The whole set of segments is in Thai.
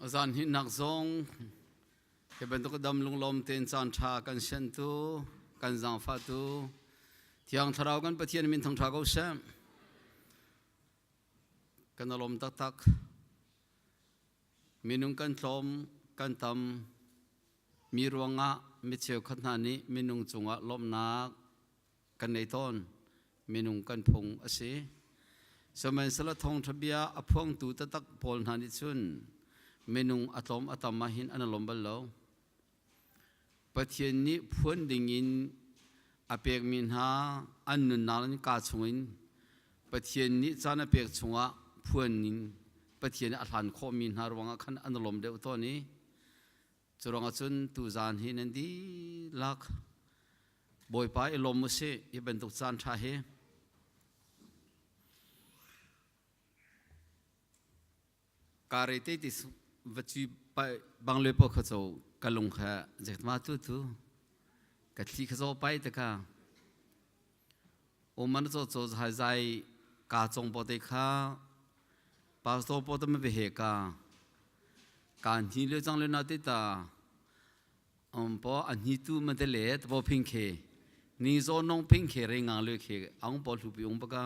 อาจารย์หินนักทรงเก็บเป็นตุกดำลุงลมเต็นจานชากันเชนตูกันจังฟาตูที่ยังทราวกันปะเทียนมินทางทราวก็เช่กันลมตักตักมีนุ่งกันลมกันตำมีรวงะมีเชียวขนาดนี้มีนุ่งจุงะลมนักกันในต้นมีนุ่งกันพงอาศัยสมัยสละทองทะเบียอพวงตูตะตักโพลนานิชุนเมนุงอัตมอัตมาหินอันลมบัลโลปะเทียนนี้พ้นดิ่งินอเปียกมินหาอันนุนนาลนิกาชงอินปะเทียนนี้จานอเปียกชงะพ้นนินปะเทียนอัฐานโคมินหารวังขันอันลมเดียวตัวนี้จุรงจุนตูจานหินันดีลักบอยไปลมมุเสยเป็นตุกจานชาเฮการิเตติสวัตถุไปบางเรื่องพวกเขาจะกลงแค่เจ็ดมาตู้กัดที่เขาจะไปแต่ก็โอมันจะหายใจกาจงปอดข้าปาสโตปอดไม่ไปเหกาการที่เรื่องจังเรื่องนาติตาพออันนี้ตู้มันเดเล็ดพอพิงเคนี่โซนองพิงเคเรื่องงานเลยเคอังพอถูกไปองปะกา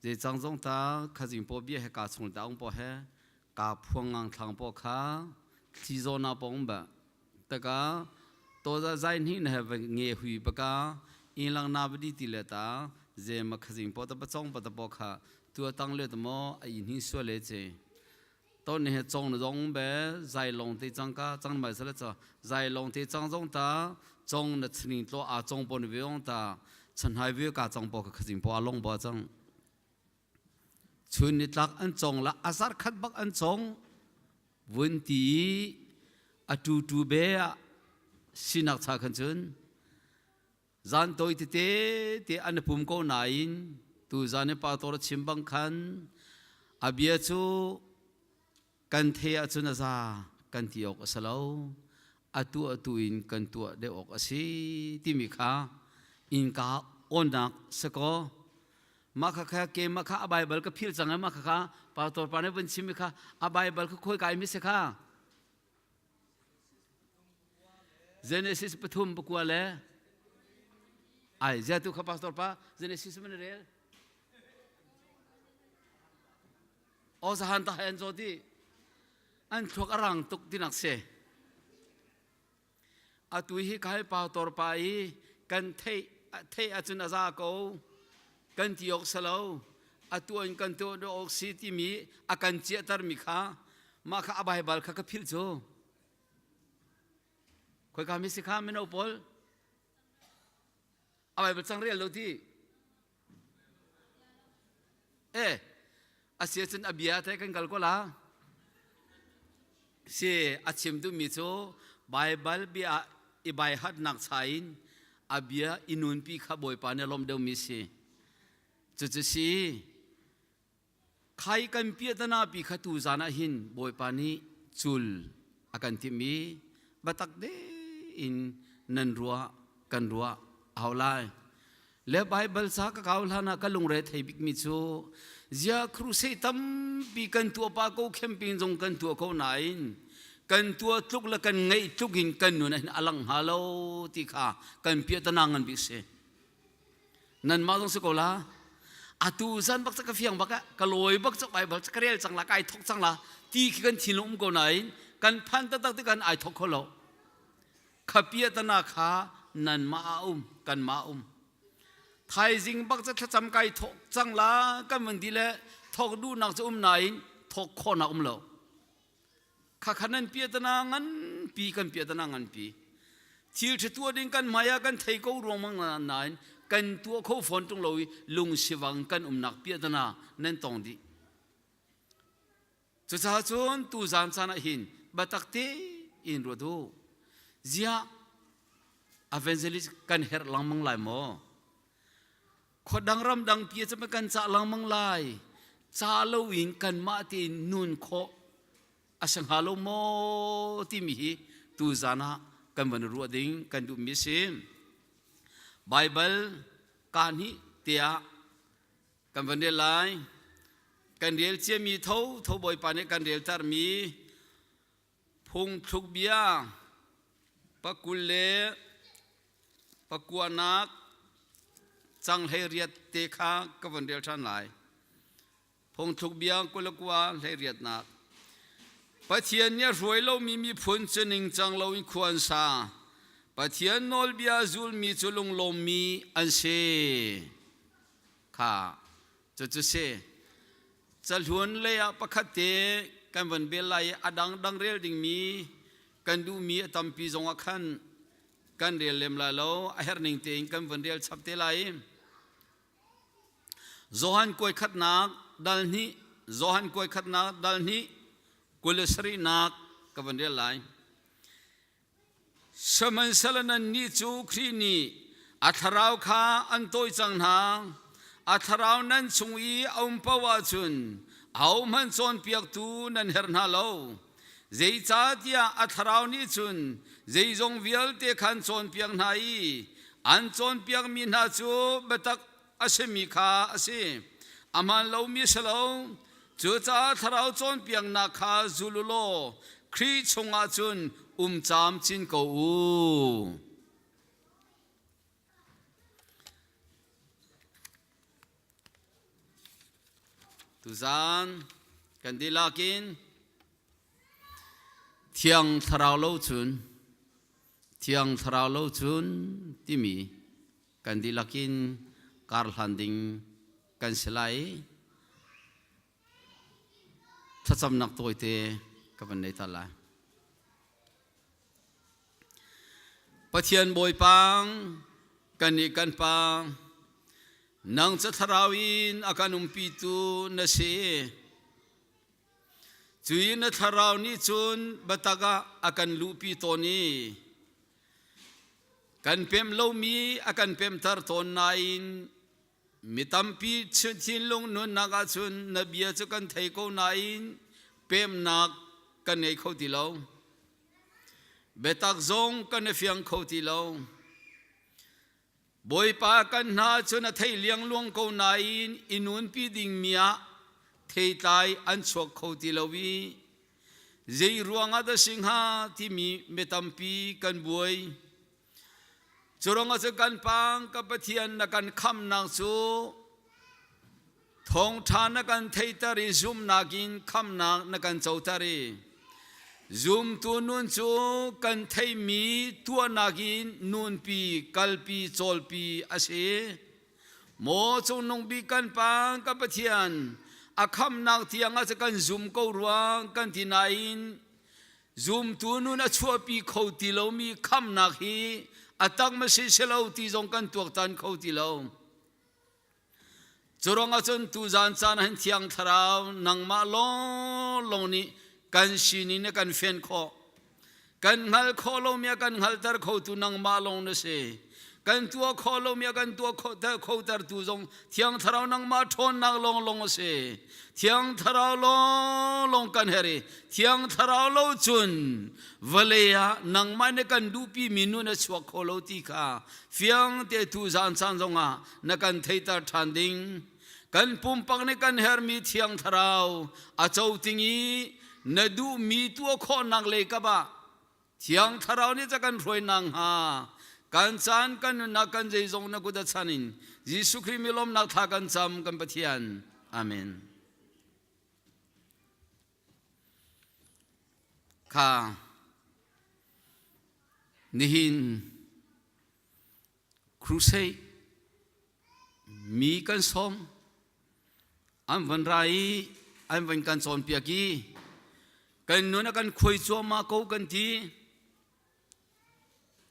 เจจังจงตาข้าจิงพอเบี้ยให้กาชงตาองพอให้กาพวงงานทางพอข้าที่โซนาปองบะแต่ก็ตัวจะใจนี่นะเวงเงียหุยปะกาอินลังนาบดีติเลตาเจมาข้าจิงพอตะปะจงปะตะพอข้าตัวตั้งเลือดมอไอ้นี่ส่วนเลเจตัวนี้จงจงเบใจลงที่จังกาจังไม่สละจ้ะใจลงที่จังจงตาจงนัดสินตัวอาจงปนวิองตาฉันให้วิกาจงพอข้าจิงพอลงบ่จังชุนนิทักอันจงละอาศัยขัดบักอันจงวันที่อตูตูเบียสินักชาขันชุนจันโตยเตอันปุ่มก็นายน์ตูจันปาตอร์ชิมบังคันอาเบียจูกันเทียจุนอาซากันที่ออกสลาวอตูอินกันตัวเดออกสิติมิคาอินกาอนักสกอมาข้าเกมมาข้าอบายบัลก็พิลจังมาข้าปาตัวปานเป็นชิมิข้าอบายบัลก็คุยกับมิสข้าเจเนซิสปฐุมปกัวเลยไอ้เจ้าตุข้าปาตัวปาเจเนซิสมันเรียลโอสหันตาเห็นโจดีอันทุกอรังตุกดินักเสอตุยฮิข้าปาตัวปาอีกันเทอจุนอาซาโกกันที่ออกสลาวตัวอินกันตัวดอกสิที่มีอาการเจตร์มีข้ามาข้าอบายบัลข้าก็พิลโจคุยกับมิสิข้าไม่เอาพอลอบายบัลสังเรียลโลที่อาเซียนอเบียแต่กันกัลก็ละเสียอาชิมตุมิโจบายบัลเบียอีบายฮัดนักชายอเบียอินุนปีข้าบอยปานลมเดวมิเซจะสิใครกันเปียตนาปีขัตูจานาหินบอยปานีจุลอากันที่มีบัตักเดอินนันรัวกันรัวเอาไลและไบเบิลสักเขาลานะก็ลงเรทให้บิกมิจูยาครูเซตัมปีกันตัวปาโกเข้มปิงจงกันตัวเขาไหนกันตัวทุกละกันไงทุกหินกันนู่นอลังฮาโลติขากันเปียตนางันบิเซนั่นมาตรงสกุลาatu zan bak ka fiang baka kaloi bak chak bai bak karel changla kai thok changla ti kan thilum ko nai kan phan ta tak kan ai thok kholo khapia ta na kha nan ma kan ma thai jing bak cha cham kai thok changla kan man dile thok du nak chu nai thok kho na lo kha khanan pia ta na ngan pi kan pia ta na ngan pi thil che tu ding kan maya kan thei ko rong mang naiกันตัวเขาฝนตรงลอยลุงสิวังกันนักเปียดนานั่นตรงดีจุดสาจนตูจานสานะหินบัตักเตอินรัวดูเจียอเวนเจลิสกันเฮร์ลังมังไลโมขดดังรำดังเปียจะไม่กันจ่าลังมังไลจ่าลวิงกันมาตีนุนโคอาสังฮาโลโมที่มีตูจานะกันวันรัวดิ้งกันดูมิซิมไบเบิลการนี้เตียกันวันเดลัย กันเรียลเจียมีเท่าบ่อยปานนี้กันเรียลตารมีพงทุกเบียปะกุลเลปะกัวนักจังเฮเรียดเตคากับวันเรียลชันหลายพงทุกเบียกุลกัวเฮเรียดนักปะเทียนเนี่ยรวยเรามีผลจนิงจังเราอิควรซาปะเทียนนอลเบียจุลมีจุลงลมมีอันเชค่ะจะเชจะล้วนเลยอะปะคัดเตกันวันเบลัยอดังเรียลดิ่งมีกันดูมีตัมปีจงอักขันกันเรียลเลมลาโลอาเฮร์นิงเตงกันวันเรียลชับเตลัยโจฮันกวยขัดนักดัลนี้โจฮันกวยขัดนักดัลนี้กุลสรีนักกันวันเรียลไลสมัยสลนันนิจูครีนีอัทราวข้าอันโตยจังหาอัทราวนั้นชงอีเอาปวาจุนเอามันจนเปียกตูนันเฮร์นาโลเจจ่าที่อัทราวนี้จุนเจจงวิลเตขันจนเปียกไหนอันจนเปียกมีนาจูเบตักอาเซมิคาอาเซอามันเลวมิสเลวจูจ่าอัทราวจนเปียกนาคาจูลุโลครีชงอาจุนจามจินกูตุจานกันดีลากินเที่ยงทราวโลจุนที่มีกันดีลากินการฮันดิงกันสลายถ้าจำนักตัวเตะกับวันในตลาดปะเทียนบอยปังกันอีกันปังนังจะทราวินอาการปีตูนเสจุยนทราวนี้จุนบัตกะอาการลูปีโตนี้กันเพ็มโลมีอาการเพ็มทาร์ตอนนายมิตัมปีชินลงนุนนักจุนนบีจะกันไทยเขานายเพ็มนักกันไอเขาที่เราเบตักซงกันเฟียงเขาที่เราบอยปากันหาจนไทยเลี้ยงลวงเขานายอินุนปีดิ่งเมียไทยตายอันชวกเขาที่เราวิเจรวงอาดสิงหาที่มีเมตัมปีกันบวยจรวงอาจกันปังกับเทียนนักันคำนางสูทองทานนักันไทยตาริซุมนากินคำนางนักันเจ้าตารีซุมตัวนุนจูกันไทยมีตัวนากินนุนปีกัลปีโจลปีอาเสโมจงนงบีกันปังกับเทียนอาคำนางเทียงอาจกันซุมเกาหลวงกันที่ไหนซุมตัวนุนชัวปีเขาที่เรามีคำนักฮีอาตักมาเสียเราที่จงกันตัวตันเขาที่เราจรวงอาจนตุจานจานหันเทียงทราวนังมาลงนี้กันชินีเนี่ยกันเฟียนคอกันหัลคอลมีกันหัลตาร์เขาตุนังมาลงนั่นสิกันตัวคอลมีกันตัวเขาตาร์ตุจงเทียงทราวนังมาทอนนังลงสิเทียงทราวลงกันเฮรีเทียงทราวจุนวะเลยนังมาเนี่ยกันดูปีมินุเนี่ยชวกคอลตีค่ะเฟียงเตตุจานจงนักกันเทตาทันดิงกันปุ่มปักเนี่ยกันเฮร์มีเทียงทราวอาเจ้าติงีนดูมีตัวข้อนังเลยกับเทียงทาราวนี่จะกันรวยนังหากันจานกันนักกันใจจงนักกุดชันินยิสุคริมิลมนักทากันจำกันปะเทียนอาเมนข้านิหินครูเซมีกันสมอันวันไรอันวันกันสอนเปียกีกันนู้นกันคุยจัวมาเขากันที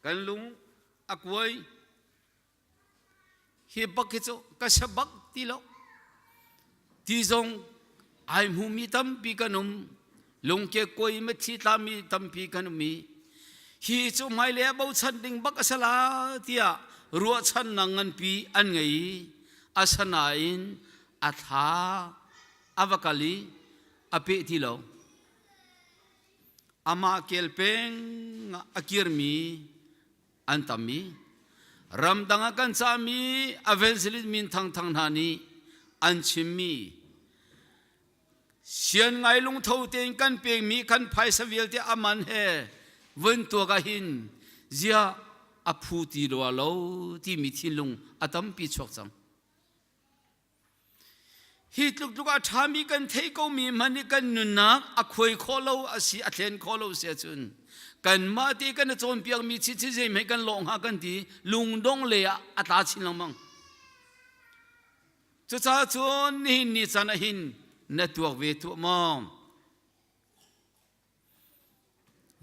กันลุงอักไว้ฮิบักฮิโจกัสบักทีโลทีจงไอมูมีตั้มปีกันลุงเกี่ยคุยไม่ชีตามีตั้มปีกันมีฮิโจไม่เลี้ยบ่ชันดิ่งบักสลาที่รัวชันนังเงินปีอันไงอาสนาอินอัฐาอวกาลีอเปทีโลอามาเกลเปงอากิรมีอันตามีรำดังกันสามีอเวลซิลิมินทางนานีอันชิมี เสียนไงลุงเท่าเตียงกันเปียงมีกันไพ่สวิลเตอมันเฮวันตัวกะหินเจียอภูติรัวโลที่มีที่ลุงอตัมปีชกจังฮิตลุกอาชามีกันเทก็มีมันนี่กันนุนักอควยโคโลอาศิอาเทนโคโลเสียจุนกันมาตีกันจนเปียกมีชิชิเจไม่กันลงหากันทีลุงดงเลยอาตาชินลังมังจะจ้าจนนี่จันหินเนตัวเวทุมอง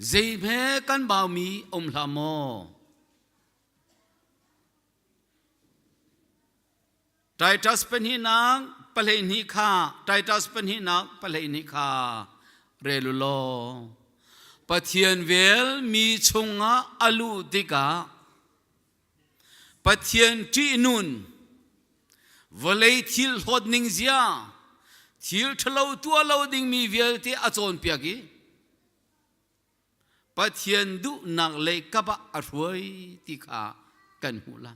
เจเมกันบ่าวมีอมลามอไตรทัสเป็นหินังปะเลนิคาไตรทัสเป็นหินังปะเลนิคาเรลุโลปะเทียนเวลมีชงะอลูดิกาปะเทียนจีนุนวลัยทิลหดนิงเซียทิลทะเลตัวเราดิ่งมีเวลที่อาจารย์เปียกีปะเทียนดุนักเลยกับอรวยติขากันหูละ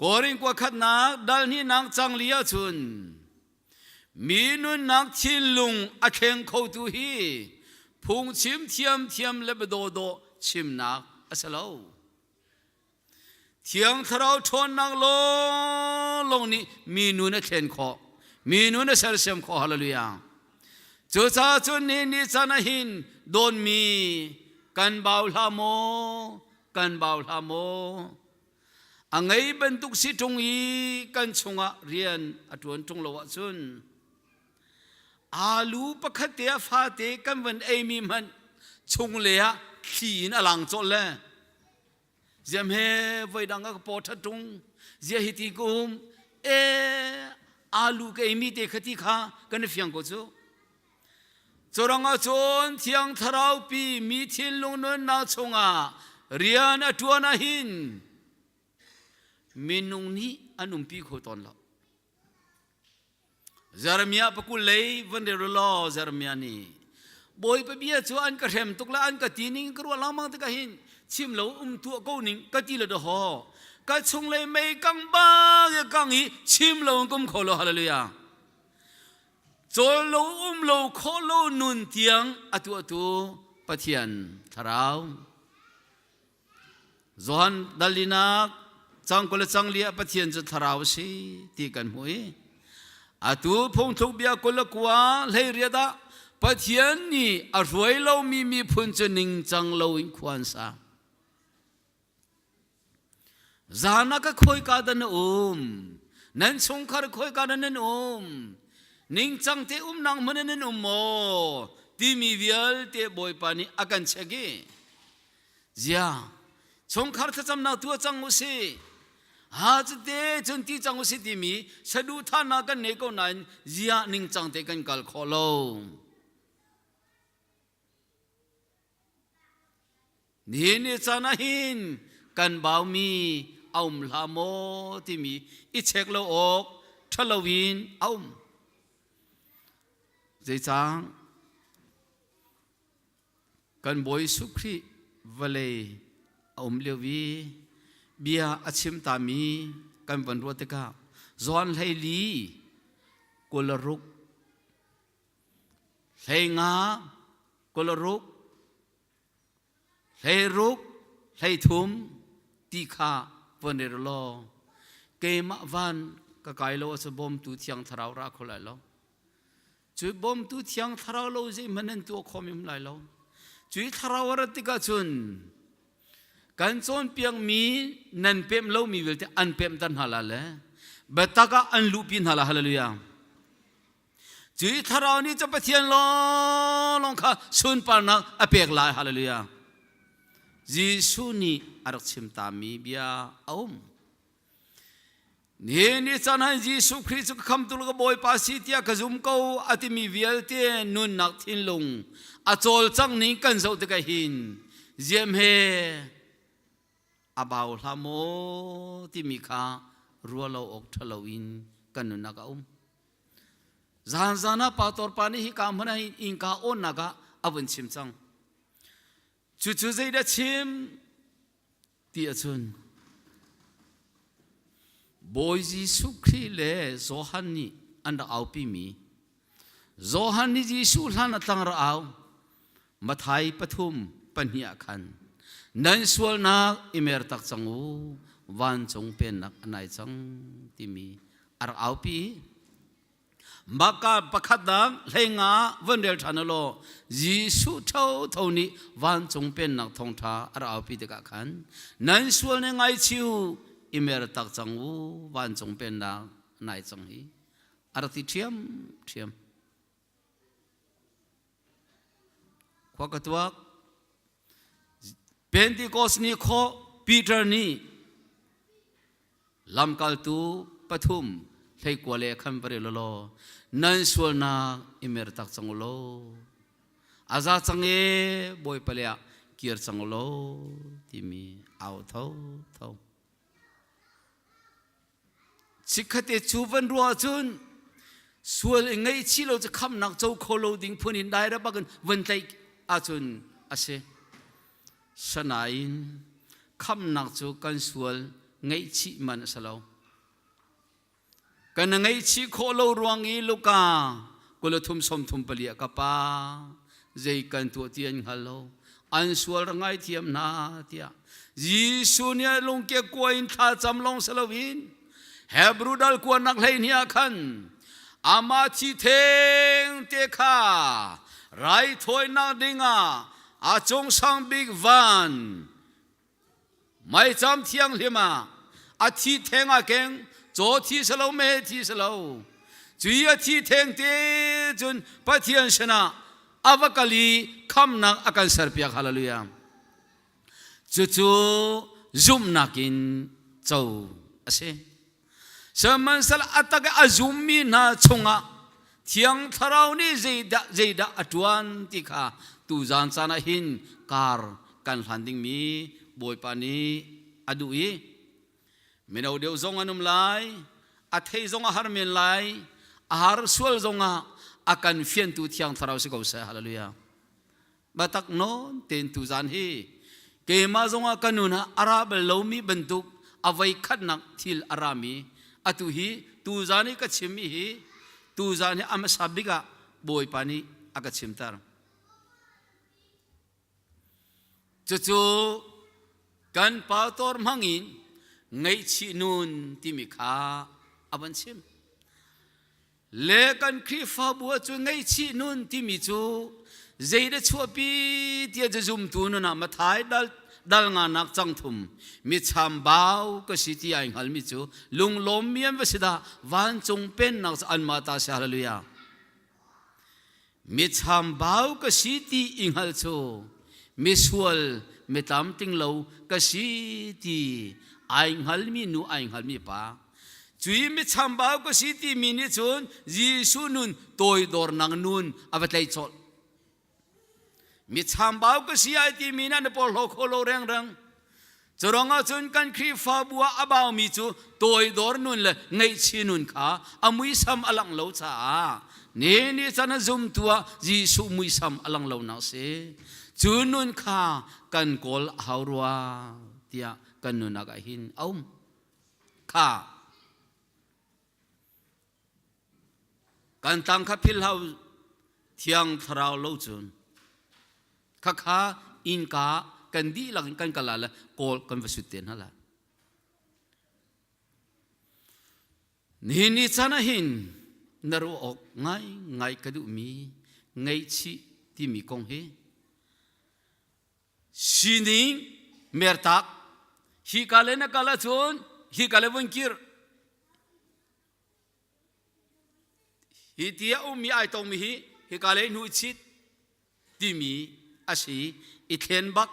กอริงกว่าขัดนักดัลนี้นักจังเลียชุนมีนุนนักทินลุงอาเข่งเขาตุฮีพุงชิมเทียมเลบโดชิมนักอาศัลเทียงทราวชนนักลงนี้มีนุนเข่งขอมีนุนเสรเสมขอฮาเลลูยาจุดจุดนี้จันหินโดนมีกันบ่าวลาโมอังไงเป็นตุกสิตรงอีกันชงะเรียนอดวนตรงละวะซุนอาลูปะคัตเตะฟาเตกันวันเอมีมันชงเลียขีนอลังโจเล่เจียมเฮไว้ดังก็ปอทัดตรงเจียฮิติกุมอาลูกเอมีเตคติขากันเฟียงก็จูจรังอาจนเทียงทราวปีมีทินลงนนนาชงะเรียนอดวนหินมินุงนี้อันนุ่มปีโคตอนละจารมียาปกุลเลยวันเดรุลอจารมียานี่บอยไปเบียจวนกระเทมตุกละอันกะตีนิงกรัวลามังตะกะหินชิมเหลาตัวกูนิงกะตีละดอฮอกะชงเลยไม่กังบ้ายกังอีชิมเหลากุมขอโลฮาเลลูยาจนเหลาเหลาขอโลนุนเตียงอตัวปะเทียนทราวจวนดัลลินักจังกุลจังเลียปะเทียนจะทราวสิตีกันหวยอาตูพงทุกเบียกุลกว่าเลยเรียดาปะเทียนนี่อรวยเรามีพุนจะนิงจังเราอินควันซาจานักคอยกาดันนั้นสงขารคอยกาดันนิงจังเตนางมันนันโมที่มีเวลเตบอยปานีอากันเชกีเจียสงขารจะจำนาตัวจังอุสิหาจเตจนที่จังอุสิที่มีสะดุท่านากันเนโกนันเจียนิงจังเตกันกัลขอโลนี่จานะหินกันบ่าวมีเอามลาโมที่มีอิเชกโลอกทะลวินเอาใจจังกันบอยสุครีวะเลยเอามเลวีเบียอาชิมตามีกันวันรัวเตกาจวนไหลีกุลรุกไหงากุลรุกไหรุกไหทุมตีขาวันเดรโลเกมวันก็ไกลโลสบอมตุเทียงทราวรักคนไหลโลจุดบอมตุเทียงทราวโลจิมันนั่นตัวคอมิมไหลโลจุดทราวรัติกาจุนกันโซนเปียงมีนันเปี่ยมโลมีเวลที่อันเปี่ยมตันฮาลาเลเบตากาอันลูปินฮาลาฮาเลลูยาจุดทราวนี้จะไปเทียนลงข้าสุนปานักอเปียกลายฮาเลลูยายิสุนีอารักชิมตามีเบียเอานี่จันให้ยิสุคริสต์คำตุลกบอยภาษิตยากจุมเขาอติมีเวลเตนุนนักทินลงอาโจลจังนี้กันสุดกะหินเจียมเฮอาบ่าวลาโมที่มีข้ารัวเราออกทะเลวินกันนุนนักเอาจานปาตอร์ปานีฮิกามมันให้อิงกาโอนนักอาวันชิมจังจู่ๆใจได้ชิมที่อาจุนบอยจีสุครีเลโซฮันนี่ อันเราเอาปีมีโจฮันนี่ยิสุลานัตังเราเอามาไทยปฐุมปัญญาคันนั้นส่วนนักอิเมร์ตักจังหูวันจงเป็นนักอันไหนจังที่มีเราเอาปีบักกาประคัดดังเลงาวันเดียวทันโลยิสุเท่าเท่านี้วันจงเป็นนักทงท้าเราเอาปีเด็กขันนั้นส่วนยังไงชิวอิเมร์ตักจังหูวันจงเป็นนักไหนจังฮีเราติเทียมขวากตัวเป็นที่กอสนี่ขอปีเตอร์นี่ลำกัลตูปฐุมให้กว่าเล็กขันไปเลยล่ะนั่นส่วนนักอิเมร์ตักจังโลอาซาจังเอ๋บอยเปลี่ยเกียร์จังโลที่มีเอาเท่าสิกขเตจูวันรัวจุนส่วนไงที่เราจะคำนักเจ้าโคโลดิ้งพูนินได้รับกันวันใจอาจุนอาเซสนายคำนักเจ้ากันส่วนไงที่มันสลาวกันไงที่โคโลรวงอีลูกากุลทุมสมทุมเปลี่ยกับป้าใจกันตัวเตียนฮัลโหลอันส่วนไงเทียมนาเตียยิสุเนี่ยลงเกี่ยวกับอินท่าจำลองสลาวินเฮบรูดัลกวนนักเลงเนี่ยขันอามาชีเทงเตคาไรถอยนักดิงอาจงสังบิกวันไม่จำเที่ยงเลยมาอาทิเทงอาเก่งโจที่สลาวเมที่สลาวจุยอาทิเทงเตจนปะเทียนชนะอาวกาลีคำนักอาการเสร์เปียกฮาเลลูยาจู่จุ่มนักินเจ้าเสสมันสละอัตกะอาจุมมีนาชงะเทียงทาราวนี่เจดาอัตวันติค่ะตูจานสานาหินคาร์กันหันดิ้งมีบอยปานีอดูอีมินาเดียวจงอนุมไลอัฐเฮจงอาหารเมนไลอาหารสวลจงอากันเฟียนตูเทียงทาราวสิกาวเสฮาเลลูยาบัตักโนเต็นตูจานฮีเกมาจงอากันุนะอาราเบลมีบรรทุกเอาไว้ขัดนักทิลอารามีอตุฮีตูจานีก็ชิมฮีตูจานีอามาสับบิกะบอยปานีอาก็ชิมตาร์จู่กันปาตอร์มังอินไงชินุนที่มีข้าอาบันชิมเล็กันครีฟ้าบัวจู่ไงชินุนที่มีจู่เจดชัวปีที่จะจุ่มตูนน่ะมาถ่ายดัลงานักจังทุมมิชามบ่าวก็สิที่ไอ้หัลมิจูลุงลมมีอันวสิดาวันจงเป็นนักอันมาตาเสียฮาเลลูยามิชามบ่าวก็สิที่อิงหัลจูมิสวลมิตามติงเลวก็สิที่ไอ้หัลมีนูไอ้หัลมีป้าจุยมิชามบ่าวก็สิที่มินิจูนยิสุนุนโตยดอร์นังนุนอวัตไลชอลมิชามบ่าวก็สิไอที่มีนั่นพอโลโคโลเร่งจรองอาจนกันครีฟ้าบัวอาบ่าวมีจูตัวดอร์นุนเลยไงชินุนขาอามุยซ้ำอลังเลวจ้านี่จะน่าจุ่มตัวยิสุมุยซ้ำอลังเลวน่าเสียจูนุนขากันกอลฮาวรัวเตียกันนุนนักหินเอาขากันตั้งขับพิลฮาวเทียงทราวเลวจุนข้าอินกากันดีหลังกันกลาละโกลกันวสุดเต็นฮะละนี่ชนะหินนรกไงกระดูมีไงชีที่มีกงเฮชินิงเมรตักฮิกาเลนักลาชนฮิกาเลวันคิร์ฮิที่อุมีไอตองมีฮิกาเลนุชิตที่มีอาศัยอิเทนบัก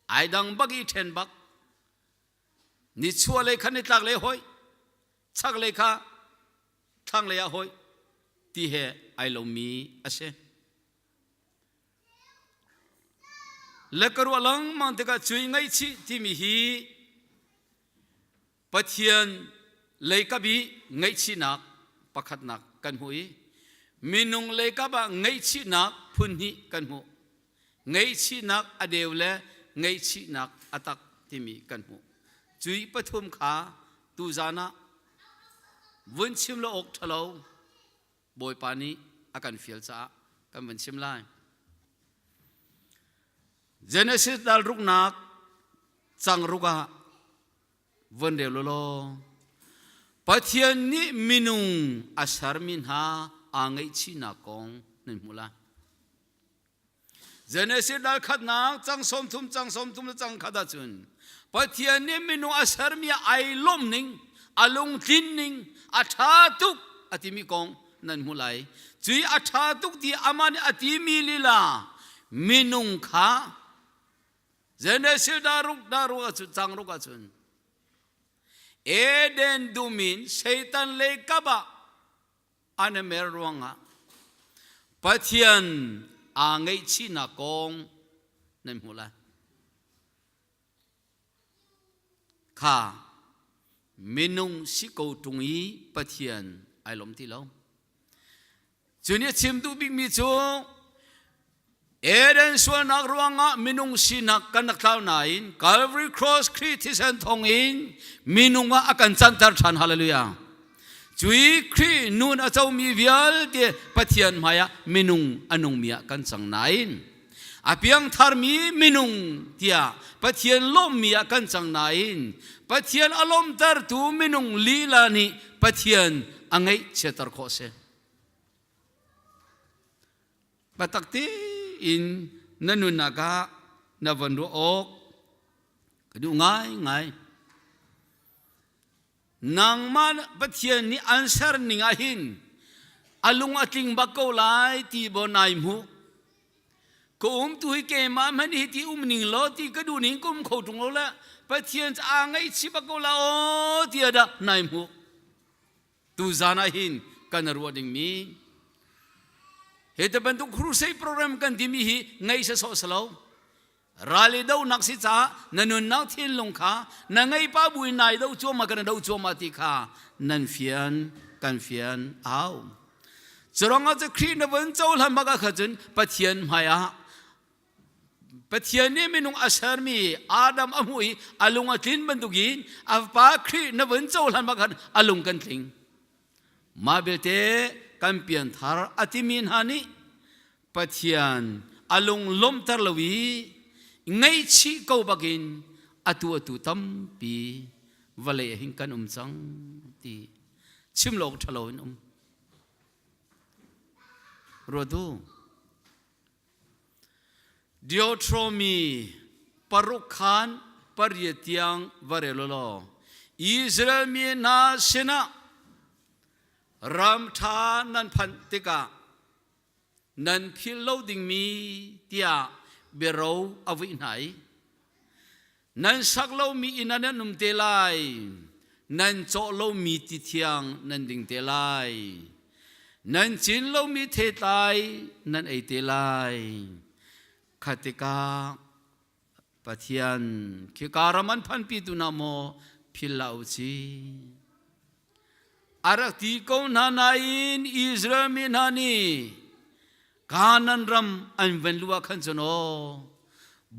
ไอดังบักอิเทนบักนิชัวเลยขันนิตักเลยหอยชักเลยข้าทั้งเลยหอยที่เหไอลมีอาศัยเล็กกระวังมันเด็กช่วยไงชีที่มีฮีปะเทียนเลยกับบีไงชีนักประคัดนักกันหุยมินุงเลยกับว่าไงชีนักพุ่นฮีกันหูไงชีนักอเดียวและไงชีนักอตักที่มีกันหูจุยปฐุมขาตูจานะ vun chim lo ok thalo boy pani akan fiel cha kan vun chim lai Genesis dal ruk nak chang ruka vun de lo Pathian ni minung asar min ha angai china kong nen mula Genesis dal khat nak chang som thum chang khada chun Pathian ni minung asar mi ai lom ning alung tin ning atha tuk atimi kong nan mulai chui atha tuk ti amani atimi lila minung kha Genesis daruk achun chang ruk achun Eden dumin Satan le kaba ane merwanga Pathian angai china kong nan mulai kha minung siko tungi Pathian ai lom ti lo chunia chim tu big mi chu Eden suanak ruanga minung sinak kanak tau nain Calvary Cross Christian thongin minunga akan chantar than hallelujah chui kri nun achau mi vial te Pathian maya minung anung mia kan chang nain apiang thar mi minung tia Pathian lom mia kan chang nain Pathian alom tar tu minung lila ni Pathian angai chetar kho se batakti in nanunaga navandu ok kadu ngai nang man Pathian ni answer ninga hin alung ating bakaw lai ti bonai mu ko tu hi ke ma man hi ti ning lo ti kadu ning kum kho tung lo la Pathian cha ngai chi bakaw la o ti ada nai mu tu zana hin kan ruading mi Heta bentuk crusade program kan dimi hi ngai sa so salo rally dau naksi cha nanun nau thin long kha na ngai pa bui nai dau choma kan dau choma ti kha nan fian kan fian au chronga cha khri na wan chau lam ga khajun Pathian maya Pathian ni minung asar mi Adam amui alunga tin bandugin apa khri na wan chau lam ga alung kan thing ma belte kampian thar atimin hani Pathian alung lom tar lawi ngai chi ko bagin atu tam pi vale hin kan chang ti chimlok thalo rodu Deuteronomy parukhan paryetiang varelolo Israel mi na sena ram tha nan phantika nan phil loading mi tia bero awi nai nan sak lo mi inana num te lai nan cho lo mi ti thiang nan ding te lai nan chin lo mi the tai nan ei te lai khatika Pathian ki karaman phan pi tu na mo phil lau chi arak ti ko nanain Israel mi nani kanan ram an venlua khan chono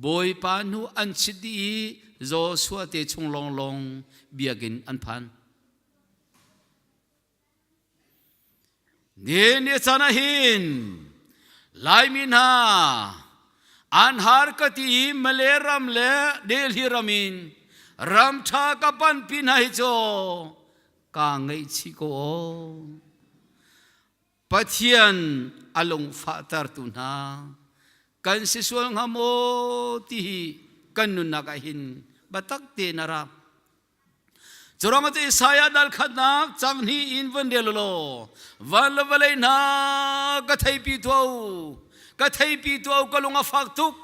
boy panu an chidi zo suate chung long long biagin an phan ne chana hin lai min ha an har kati maleram le delhi ramin ram tha kapan pinai cho ka ngai chi ko Pathian alung fatar tu na kan sisual ngamo ti kan nun nakahin batak te nara Jorang ate Isaiah dal khanak changni in vandelolo valvalai na kathai pi tu kalunga faktuk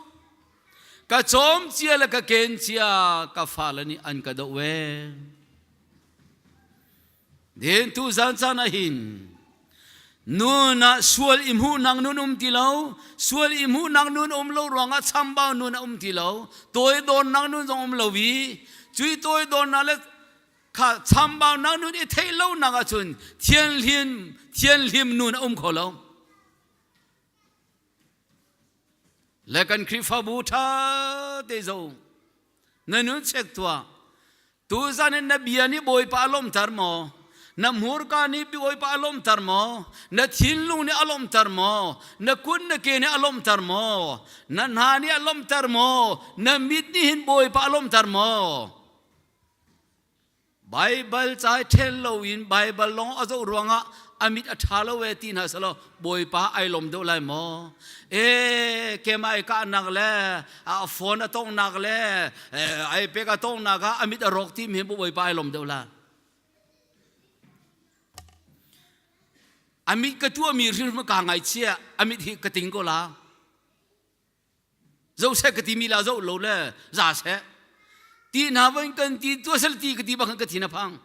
ka chom chia la ka ken chia ka falani an ka do we den tu zan sana hin nuna sual imhu nang nun tilau sual imhu nang nun lo ronga chambao nun tilau toy don nang nun jong lowi chui toy don na le kha chambao nang nun e thei lo nang a chun thian lim nun kholo lekan krifa buta te zo nanun chek tua tu zanen nabiani boy pa lom tar mo na murka ni boi pa alom tarmo, na thinlung ni alom tarmo, na kun na ke ni alom tarmo, na nani alom tarmo, na mit ni hin boi pa alom tarmo. Bible chai thello in Bible long azo ruanga amit athalo we tin ha salo boi pa ai lom do lai mo ke mai ka nak le a phone atong nak le ai pe ka tong nak amit arok tim hin boi pa ai lom do la amit ka tu mi rir ma ka ngai chia amit hi ka ting ko la zo se ka ti mi la zo lo le za se ti na wen kan ti tu sel ti ka ti ba kan ka ti na phang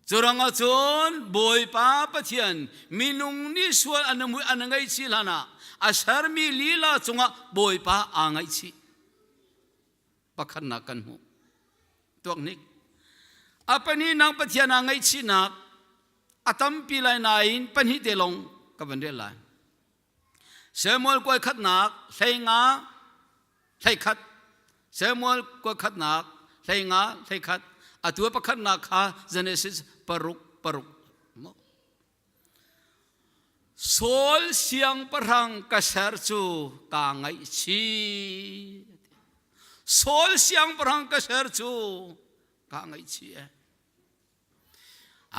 Jorang achon boy pa pathian minung ni sual anamui anangai chi lana asar mi lila chunga boy pa angai chi pakhan na kan mu tuak nik apani nang pathian angai chi nak atam pilai nain panhi delong kavande lai Samuel koi khat nak thainga thaikhat Samuel koi khat nak thainga thaikhat atua pakhat nak kha Genesis paruk Sol siang parang kasar chu ka ngai chi Sol siang parang kasar chu ka ngai chi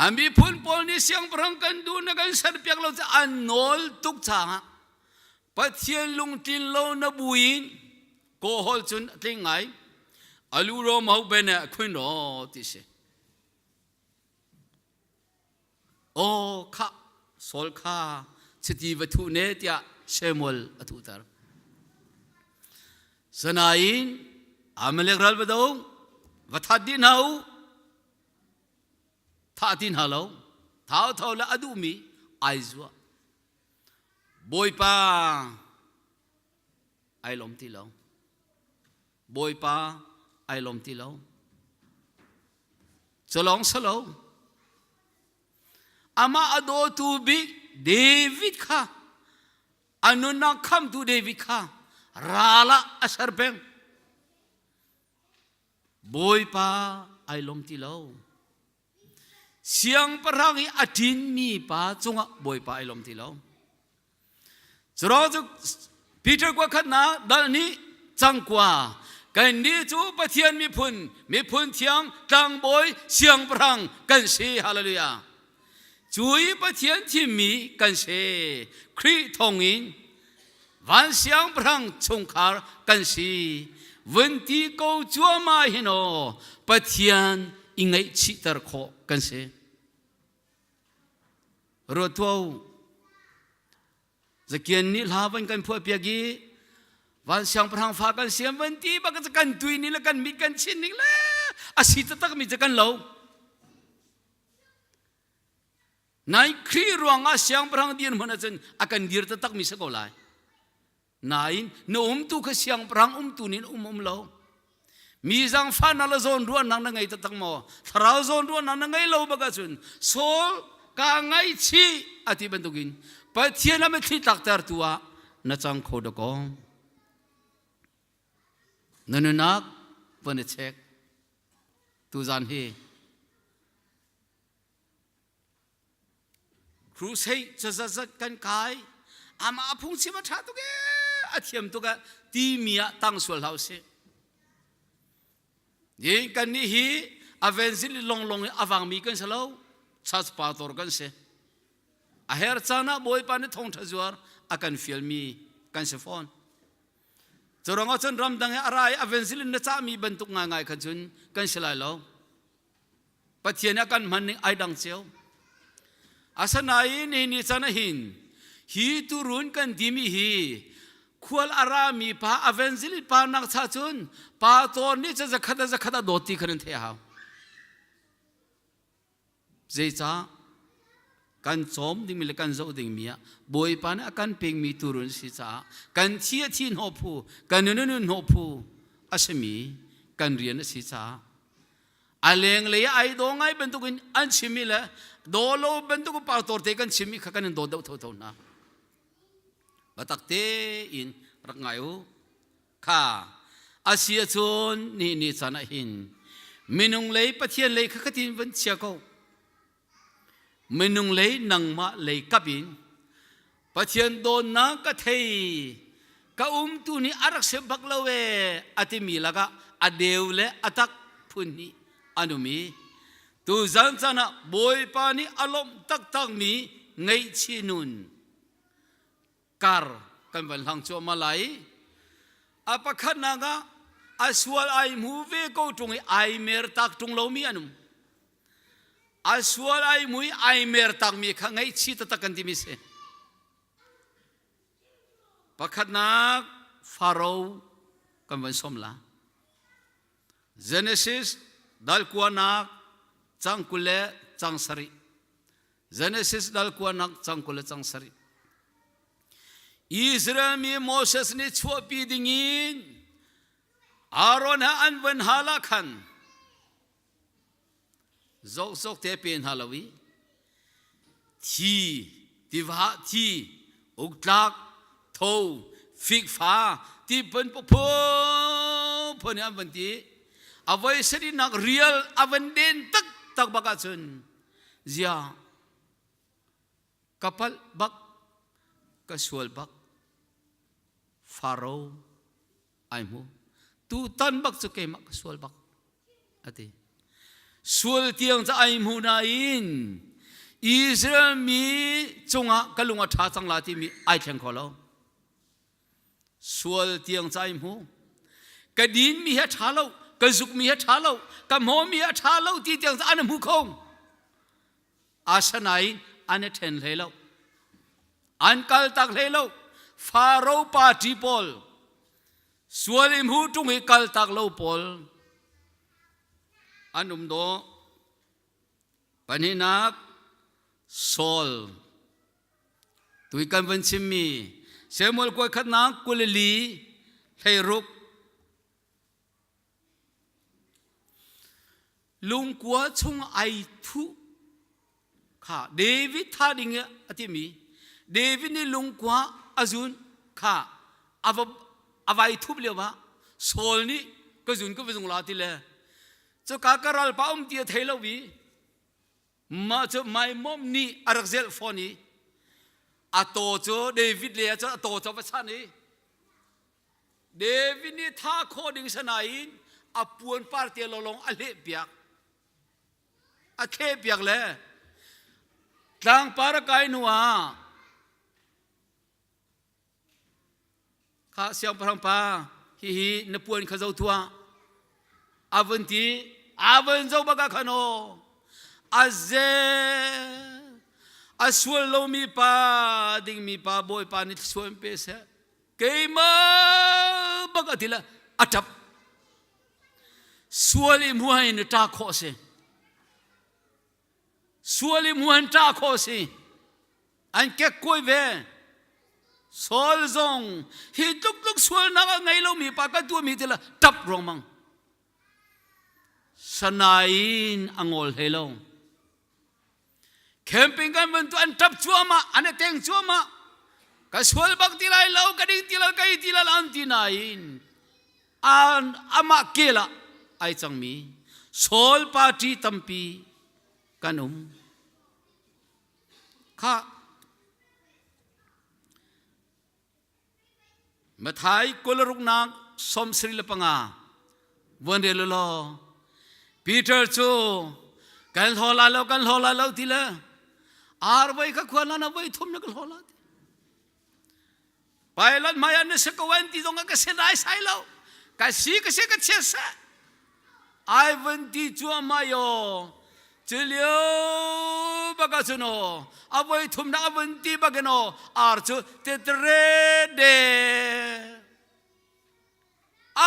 Ambi pun pol ni siang parang kan du na kan sar piak lo cha anol tuk cha pathian lung tin lo na buin ko hol chun tlingai alu ro mau bene khwin ro ti se O kha sol kha chiti vatu ne tia Samuel atu tar sanain amalek ral badong vathadin hau thatin halo thau thau la adumi aizwa boy pa ai lom ti lo boy pa ai lom ti lo cholong salo ama ado tu big David kha anu na come to David kha rala asarbeng boy pa ai lom ti lo siang parangi adin mi pa chunga boy pa ai lom ti lo chro Peter kwa khat na dal ni changkwa kan ni chu pathian mi phun thiang tang boy siang parang kan si hallelujah Chui pathian thi mi kan se khri thongin van siang prang chungkhar kan si venti ko chuama hino pathian ingai chi tar kho kan se rotwo zakian ni lawan kan phu piagi van siang prang fa kan siam venti ba kan tui ni la kan mi kan chin ni la asita tak mi kan lo Nai kri ruanga siang perang dian mana jen akan dir tetak misa kolai. Nain no tu ke siang perang tu nin lo. Misang fan ala zon dua nang nangai tetak mo. Tharau zon dua nang nangai lo bagajun. Sol ka ngai chi ati bentukin. Pathian ame thi taktar tua na chang khodako. Nanunak panechek tu zan he. Crusade jazazat kan kai ama apung chima tha tu ge athiam tu ga ti mia tang sual hause ye kan ni hi avensil long awang mi kan salo chas pator kan se a her chana boy pa ni thong thajuar akan filmi kan se phone choronga chon ram dang arai avensil na cha mi bantuk nga ngai khan chun kan selai lo pathian kan man ni ai dang cheu Asanai ni sana hin hi turun kan dimi hi khwal arami pa avensil pa nak cha chun pa ton ni cha zakhada doti kharin the ha zecha kan chom ding mil kan zo ding mia boy pan akan ping mi turun si cha kan thia thin ho phu kan nun ho phu asemi kan rian si cha aleng le ai do ngai bentukin an chimila dolo bentuk pastor tekan chimi khakan do tho na batakte in rangayo kha asia chon ni chana hin minung lei pathian lei khatin van chia ko mình lấy nằng mà lấy cáp in bắt thiên đồn na cái thầy cái tu ni arak se bak lawe atimi laga adeu le atak phuni anumi tu zan chana boy pa ni alom tak tak mi ngei chinun kar kan van hang cho malai apakhat naga aswal ai muve ko tung ai mer tak tung lo mi anum aswal ai mui ai mer tak mi kha ngei chi ta kan ti mi se pakhat na Pharaoh kan van somla Genesis dal kuanak changkule changsari Genesis dal kuanak changkule changsari Israel mi Moses ni chuapi dingin Aaron ha anwen halakhan zok zok te pen halawi thi tiva thi uklak thâu phik pha ti pen po pho ni an ti avai seri nak real avan den tak tak baka chun zia kapal bak kasual bak Pharaoh aimu tu tan bak chu ke mak kasual bak ati sual tiang cha aimu na in Israel mi chunga kalunga tha changla ti mi ai theng kholo sual tiang cha aimu ka din mi ha thalo ka zuk mi ha thalo ka mo mi ha thalo ti tiang cha an mu khong asanai an then lelo an kal tak lelo Pharaoh party pol sual imu tung hi kal tak lo pol anum do paninak Saul tui kan van chimmi Samuel ko khat na kulili thairuk lung kwa chung ai thu kha David tha ding atimi David ni lung kwa azun kha avai thup lewa Saul ni ka zun ka vung la ti le cho ka karal pa ti thailo wi ma cho mai mom ni arakzel phone ato cho David le cho ato cho vasan ni David ni tha khoding sanain apuan party lolong ale piak a the piak le tlang para kai nuwa kha siang parang pa hi na puan khazau tua avanti avan zo baga khano aze aswal lo mi pa ding mi pa boy pa ni suam pe se keima baga tila atap suali muain ta kho se suali muan ta kho se an ke koi ve Saul zong hi tuk sual na ngai lo mi pa ka tu mi tila tap romang sanain angol hello camping kan bentu an tap chuama an teng chuama ka sual bak tilai lo ka ding tilal kai tilal an tinain an ama kela ai chang mi Saul party tampi kanum kha mathai kolaruk nak som sri lapanga wande lo Peter chu kan hola lo tila ar vai ka khwala na vai thum na kan hola pilot maya ne se ko wan ti dong ka se dai sai lo ka si ka se ka che sa ai van ti chu mayo chilio baga chuno avoi thum na van ti bagano ar chu te tre de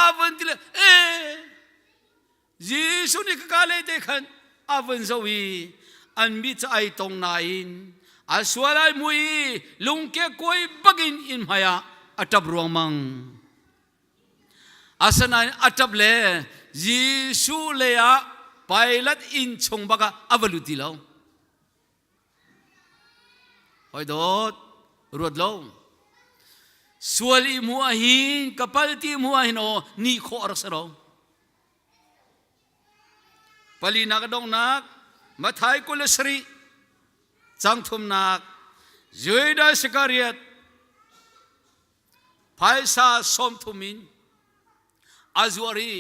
avan ti le Jisu ni kakale dekhan avan zawi an mi ai tong nain aswalai mui lungke koi bagin in maya atap ruamang asanai atap le Jisu le ya pilot in chong baga avaluti lo hoi dot ruat lo suali muahin kapalti muahin o ni kho arsaro Pali nakadong nak mathai ko lesri จังทุมนักยุยได้สกัดเรียดภายซาสมทุมินอาจวารี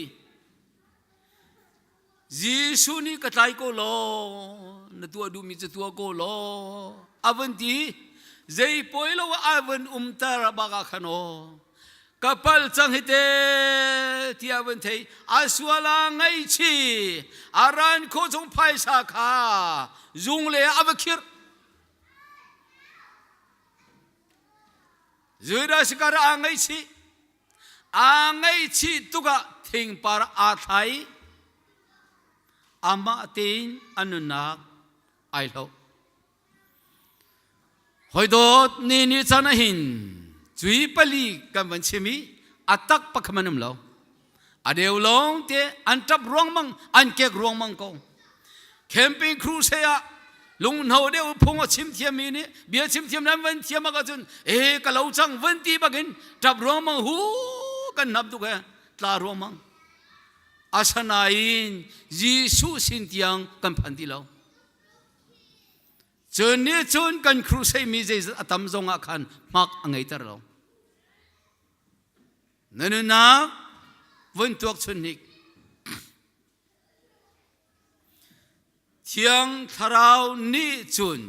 ยิสุนีกระายโกโลนตัวดูมิจตัวโกโลอาวันที่ใจป่วยแล้วอาวันตาระบากขโนkapal chang hite tia ban thei aswala ngai chi aran ko jong phai sa kha zung le avakhir zuida sikara angai chi tuga thing par a thai ama tin anunak ai lo hoidot ni chanahin chui pali kan ban chimi atak pakhamanam lo adeu long te antap ruang mang an kek ruang mang ko camping crew se ya lung no de phong chim thiam mi ni bia chim thiam nan van thiam ma ka chun ka lo chang van ti bagin tap ruang mang hu kan nap tu ka tla ruang mang asanain jisu sin tiang kan phan ti lo chun ni chun kan crew se mi je atam zonga khan mak angai tar lo nanuna vun tuak chun nik thiang tharau ni chun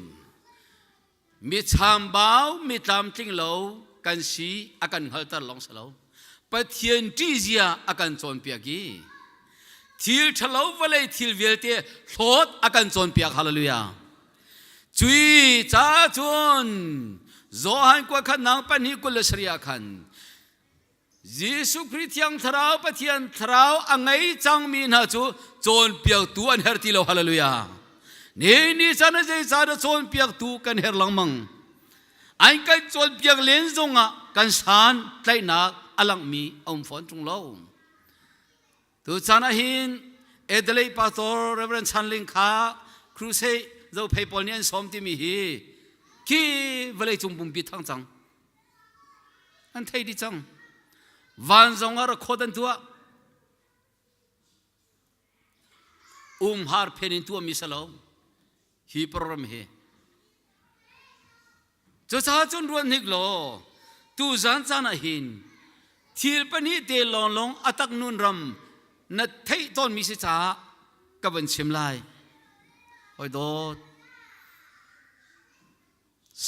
mi cham bao mi tam ting lo kan si akan hal tar long salo pathian ti zia akan chon pia gi thil thalo vale thil velte thot akan chon pia hallelujah chui cha chun zo han ko khan nang pan hi kul sria khan Jesu Christ yang tharau pathian tharau angai chang mi na chu chon piak tu an her ti lo hallelujah ni chana je cha da chon piak tu kan her lang mang ai kai chon piak len zonga kan san tlai na alang mi om phon chung lo tu chana hin edlei pastor reverend chanling kha crusade zo phei polnian som ti mi hi ki vale chung bum pi thang chang an thei di chang van zongar khodan tua har phenin tua misalo hi program he cho cha chun ruan nik lo tu zan chana hin thil pani te long long atak nun ram na thei ton mi se cha ka ban chim lai oi do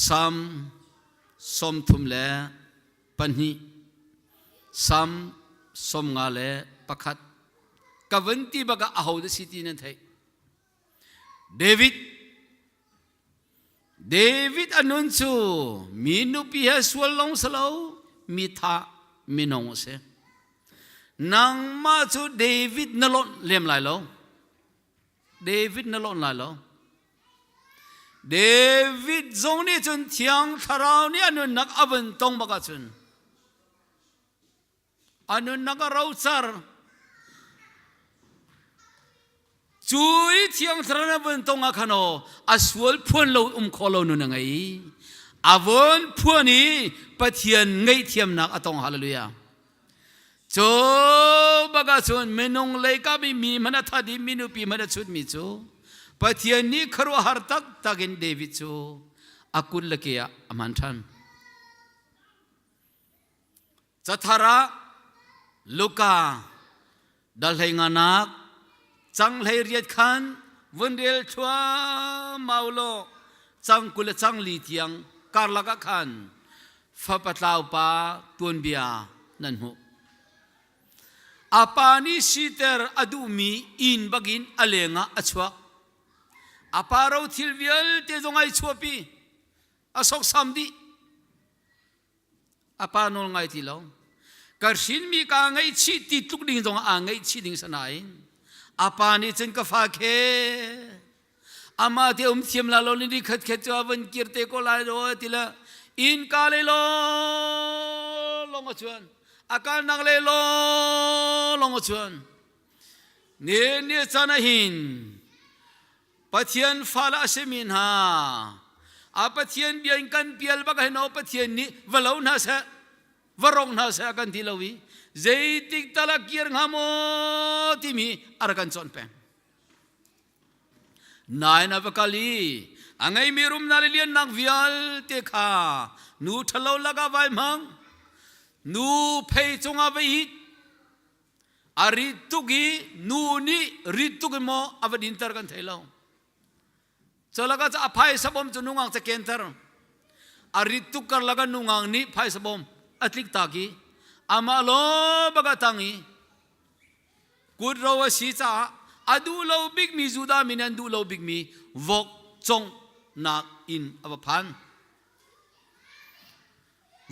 sam som thum le pani sam som nga le pakhat kavanti baga aho de city nan thai David anun chu minu pi ha swal long salo mi tha minong se nang ma chu David nalon lem lai lo David nalon lai lo David zong ni chun thiang tharau ni anun nak avan tong baga chun anun naga rauchar chui thiang tharana ban tonga khano aswal phun lo kholo nu ngai avon phuni pathian ngai thiam nak atong hallelujah cho baga chun menong lei ka mi mana thadi minu pi mana chut mi chu pathian ni kharo har tak tagin David chu akul lakia aman than chathara Luka dalhai nganak chang lai riat khan vundel thua maulo chang kul chang li tiang karlaka khan fa patlau pa tun bia nan hu apani siter adumi in bagin alenga achwa aparo thilvial te zongai chuapi asok samdi apanol ngai ti lo karsin mi ka ngai chi ti tuk ding jong a ngai chi ding sanai apani chen ka fa khe ama te thiam la lo ni khat khat cha van kirte ko lai ro tila in ka le lo long chuan akan nang le lo long chuan ne chana hin pathian fala semin ha apathian bian kan pial ba ka no pathian ni valo na sa varong na sa kan dilawi zaitik talakir ngamo timi arakan chon pe nai na vakali angai mirum nalilian nak vial te kha nu thalo laga vai mang nu phei chunga vai aritugi nu ni ritugi mo avadin tar kan thailo cholaga cha aphai sabom chunungang cha kenter arituk kar laga nungang ni phai sabom atlik taki amalo baga tangi kudro si cha adu lo big mi juda min an du lo big mi vok chong nak in avaphan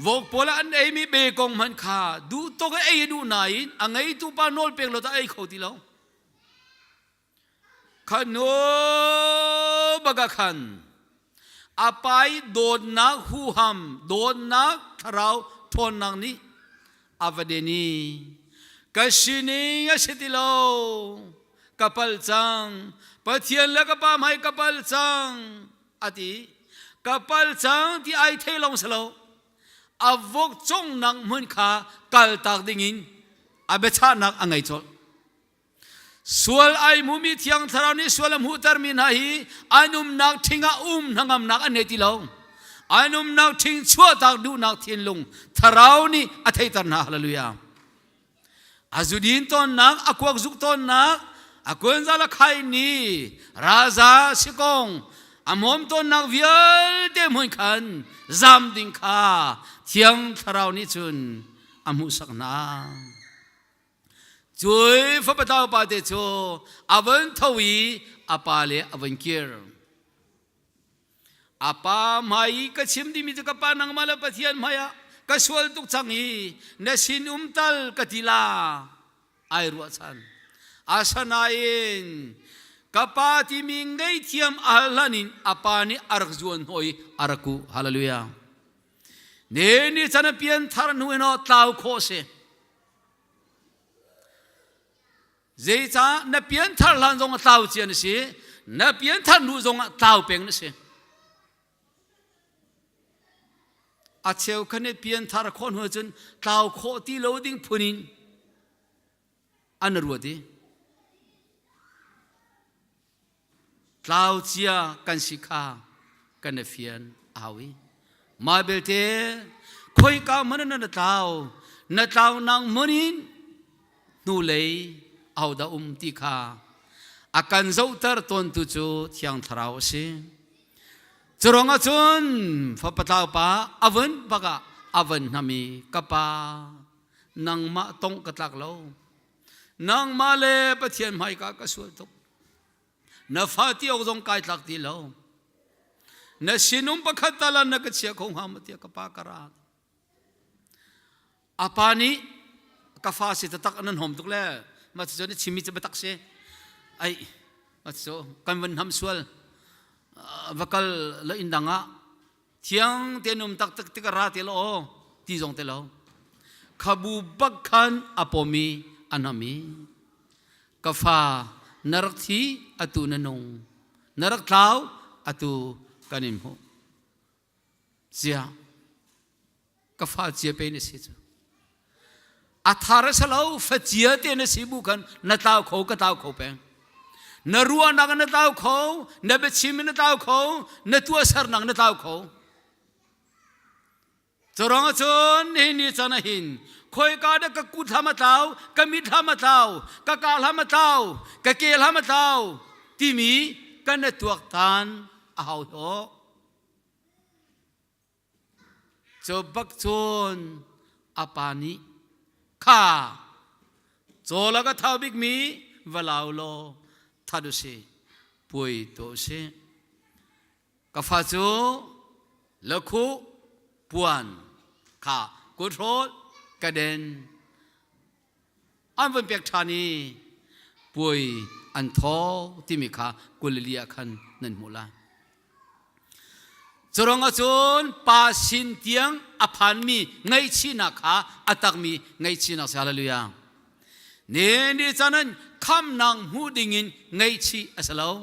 vok pola an ei mi be kong man kha du to ka ei du nai angai tu pa nol pek lo ta ei khoti lo khano baga khan apai don nak hu ham don nak tharau thon nang ni avadeni kashini asitilo kapal chang pathian la kapa mai kapal chang ati kapal chang ti ai thailong salo avok chong nang mun kha kal tak dingin abecha nak angai chol sual ai mumi thiang tharau ni sualam hu termin hi anum nak thinga nangam nak aneti lo anum nak thing chua tak du nak thin lung tharau ni athei tar na hallelujah azudin ton nak akwak zuk ton nak akon zala khai ni raja sikong amom ton nak vial te mun khan zam ding kha thiang tharau ni chun amu sak na chui fa patau pa te cho avan thawi apale avan kir apa mai ka chim di mi ka pa nang mala pathian maya ka sual tuk changi na sin umtal katila ai ruwa chan asanain kapati mingay tiam alanin apani arakzuan hoi araku hallelujah neni chana pian thar nueno tlau khose zecha na pian thar lan jong tlau chian si na pian thar nu jong tlau peng na si acheu khane pian thar khon ho chun tlau kho ti loading phunin anarwati tlau chia kan sikha kan fian awi ma belte khoi ka man na tlau nang munin nu lei au da ti kha akan zautar ton tu chu thiang tharau si churonga chun fa patau pa avan baga avan nami kapa nang ma tong katlak lo nang ma le pathian mai ka kasul tok na fati og jong kai tlak ti lo na sinum pakhatala na ka chia khong ham ti ka pa kara apani ka fa si tak anan hom tuk le ma chu ni chimi che batak se ai ma chu kan wan ham sual vakal la indanga thiang tenum tak tak ti ka ra ti lo ti jong te lo khabu bakhan apomi anami kafa narak thi atu nanong narak tlau atu kanim ho zia kafa chia pe ne si chu athara salo fachia te ne si bu kan na tau kho ka tau kho pe na ruwa na na tau kho na be chim na tau kho na tu sar nang na tau kho chorong chon ni chana hin khoi ka da ka ku thama tau ka mi thama tau ka lama tau ka ke lama tau ti mi ka na tuak tan a hau ho cho bak chon apani kha chola ka thau big mi walau lo thadu se poi to se ka fa chu lakhu puan kha controlกระเด็นอันเป็นเปียกชานีป่วยอันท้อที่มีขากุลเลียคันนั่นมูลาจรองอจุนปาสินเตียงอภันมีไงชีนักขาอัตักมีไงชีนักฮาเลลูยาเนนี่ฉะนั้นคำนางหูดิ่งินไงชีอัสลาว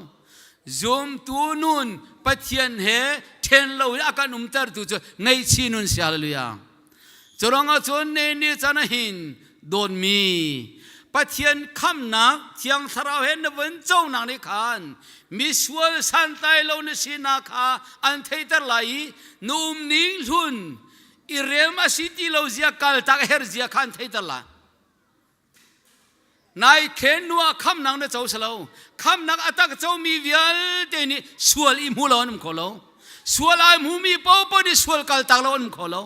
zoom tu nun pathian he ten lo akan umtar tuไงชีนุนฮาเลลูยาจรองอจุนเนนี่ฉะนั้นหินโดนมี ปะเทียนคำนักเทียงทราวเห็นวันเจ้าหนังในขานมิสวลสันไตโลนสินาคาอันเทตไหลนุ่มนิ่งลุนอิเรมาสิติโลเซียกัลตักเฮรเซียขันเทตละนายเขนนัวคำนังเนเจ้าสลาวคำนักอัตักเจ้ามีวิลเตนิสวลอิมูลอนมขอลาวสวลไอมูมีปอปดิสวลกัลตักลอนมขอลาว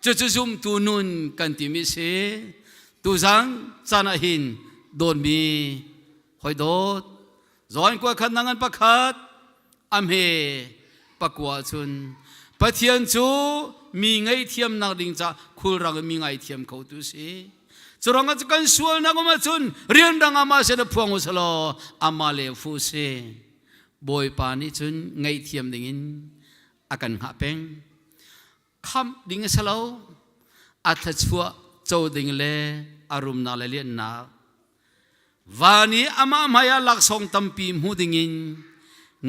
จะจุ่มตูนุนกันติมิเสตูจังจานาหินโดนมีหอยโดดจอยกว่าขันนังอันประคัดอเมปะกวาชุนปะเทียนจูมีไงเทียมนักดิ่งจ้าคุรังมีไงเทียมเขาตุสีจรองกันกันสวลนักมาชุนเรียนดังอามาเสดพวงอุสโลอามาเลฟูเซบอยปานิชุนไงเทียมดิ่งอากันหาเป็งคำดิ่งสโลอัตชัวเจ้าดิ่งเลอารมณ์นาเลเลียนนาวานีอามาหมายลักษงตัมปีมูดิ่งิน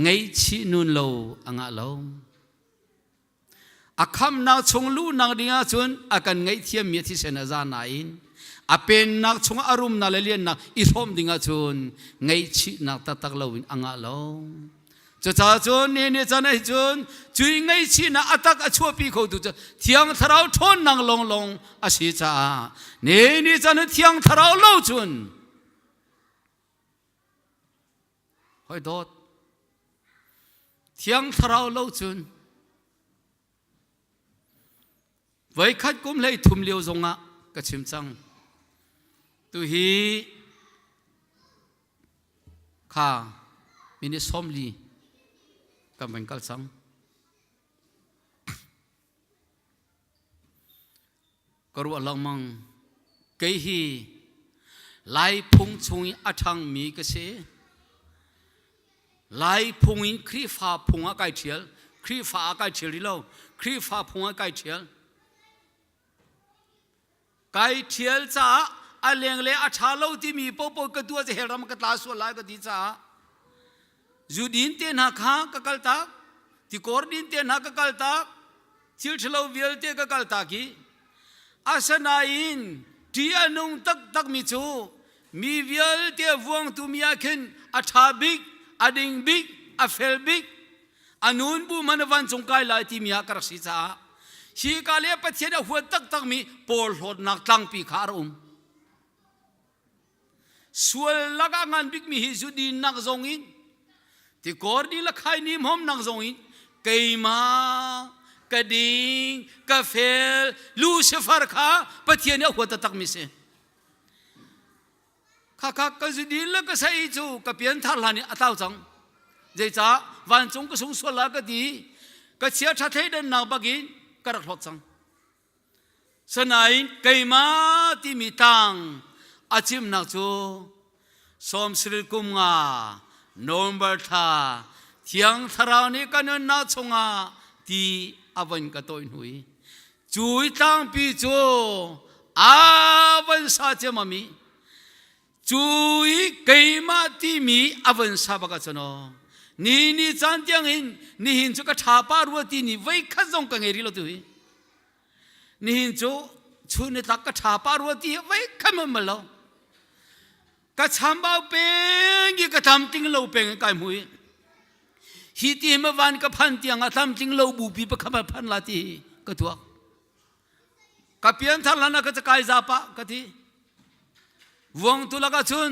ไงชีนุนโลอ่างโลอาคำนักชงลู่นักดิ่งชุนอากันไงเทียมมีที่เสนจานายนอาเป็นนักชงอารมณ์นาเลเลียนนักอิสมดิ่งชุนไงชีนักตักโลวินอ่างโลจะจ้าชุนเนี่ยจะไหนชุนจุยไงชีนักอัตักอชัวปีเขาดูจะเทียงทราวทนนังลงอาศิจ้าเนี่ยจะเนี่ยเทียงทราวโลชุนหอยโดดเทียงทราวโลชุนไว้คัดกุมเลยทุ่มเลี้ยวจงอ่ะกระชิมจังตุฮีข้ามินิสมลีกำเป็นกัลสังกรัวลังมังเกฮีไล่พุงชุยอัฐังมีกษไล่พุงอินครีฟ้าพุงอากาศเชียลครีฟ้าอากาศเชียลดิโลครีฟ้าพุงอากาศเชียลไก่เชียลจ้าอเลียงเลอาชาโลที่มีปกระตัวจะเห็นรำกตาสวลายก็ดีจ้าจูดินเตียนหักข้ากกัลตักที่กอร์ดินเตียนหักกัลตักชิลชลวิลเตียกกัลตักีอาสนาอินที่อนุงตักมิจูมีวิลเตียวงตุมีอาคินอาชาบิกอดิงบิกอาเฟลบิกอนุนบุมันวันจงกายลายที่มีอากาศสิจ้าชีกาเลียปะเทียนหัวตักมีปอลหดนักตั้งปีขารุมส่วนลักงานบิกมีฮิจุดีนักจงอินที่กอร์ดีละใครนิมหอมนักจงอินเกยมากระดิ่งกาเฟลลูซิเฟอร์ข้าปะเทียนหัวตักมีเสข้าก็จุดีละก็ใส่จูกับเปลี่ยนทารานี่อัตาวจังเจ้าวันจงก็สงสารก็ดีก็เชียร์ชาติเดินนักบักินกระทบจังสนายเกยมาที่มีตังอาชิมนักจูสมศรีกุมงาโนมบัลธาเทียงทราวนี้กันนักชงอาที่อาวันก็ตัวหนุ่ยจุยตังปีจูอาวันสาเจมามีจุยเกยมาที่มีอาวันสาบกันชนนี่จันยังหินนี่หินจุกท้าปารัวที่นี่ไว้ขัดจงกันเงริโลตุยนี่หินจุชุนตักท้าปารัวที่ไว้ขัดมันมาแล้วก็ทำบ่าวเป็นยี่ก็ทำจริงเราเป็นกันมวยฮีตีเมื่อวันก็พันเตียงทำจริงเราบูบีประคับพันลาตีก็ตัวก็เปลี่ยนทันแล้วนะก็จะกายจับปะก็ที่วงตุลก็ชุน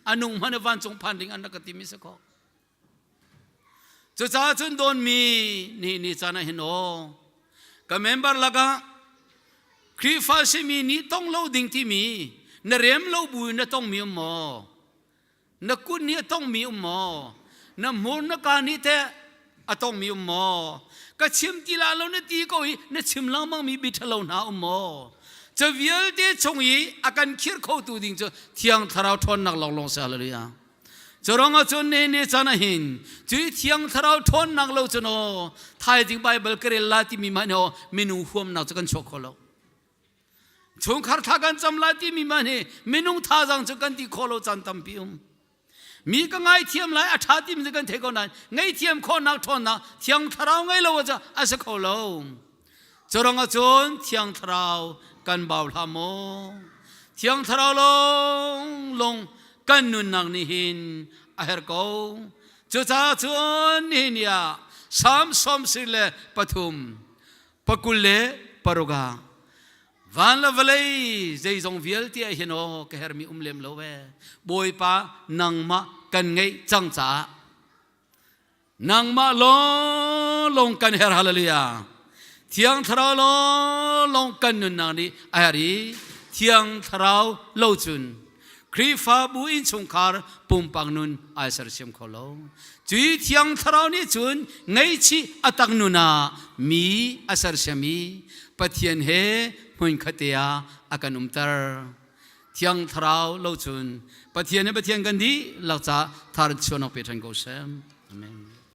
อันนุ่งมันวันจงพันดิ่งอันนักติมิสก็จะจ้าชุนโดนมีนี่จานะเห็นโอก็เมมเบอร์ละก็ครีฟ้าเซมีนี่ต้องเล่าดิ่งที่มีนเรียมเล่าบุยนต้องมีหมอนกุนนี่ต้องมีหมอนมูลนการนี่เตะต้องมีหมอก็ชิมตีลาเราเนี่ยตีก็อีเนี่ยชิมลังมังมีบิดเราหน้าหมอจะเวียลเดชงอีอาการคิดเข้าตัวดิ่งจะเที่ยงทาราวทนนักลองเสียเลยอ่ะจะร้องเอาจนเนี่ยจะน่าเห็นจุดเที่ยงทาราวทนนักเราจะโน่ไทยจริงไบเบิลเกเรลาที่มีมันโน่เมนูห่วมนักจะกันช็อกโกแลตชงคาร์ทากันจำลาที่มีมันเฮเมนูท่าจังจะกันที่โคโลจันตัมพิมมีก็ไงเทียมไรอาชาติมจะกันเทก่อนนั้นไงเทียมคนนักทนนะเทียงทราวไงเราจะอาศัยเขาเราจะร้องเอาจนเทียงทราวกันเบาละโม เทียงทราวลงกันนุนนักนิหินอาเฮรโกจุจ้าจวนนิหินยาสามสมศิลปฐุมปกุลเลปรุกาวันละวันเลยใจทรงวิลที่เห็นโอแกเฮรมีเลมโลเวบอยปานังมากันไงจังจ้านังมาลงกันเฮรฮาเลลูยาเทียงทราวลงกันนุนนักนิอาเฮรีเทียงทราวโลจุนครีฟ้าบุอินชงคาร์ปุ่มปังนุนไอเสร์เชมโคโลจุยเทียงทราวนี่จุนไงชีอัตักนุนามีไอเสร์เชมีปะเทียนเฮมุนขัตยาอากันตร์เทียงทราวโลจุนปะเทียนกันดีหลักจากทาร์ชวนอเปทันโกเซมอาเมน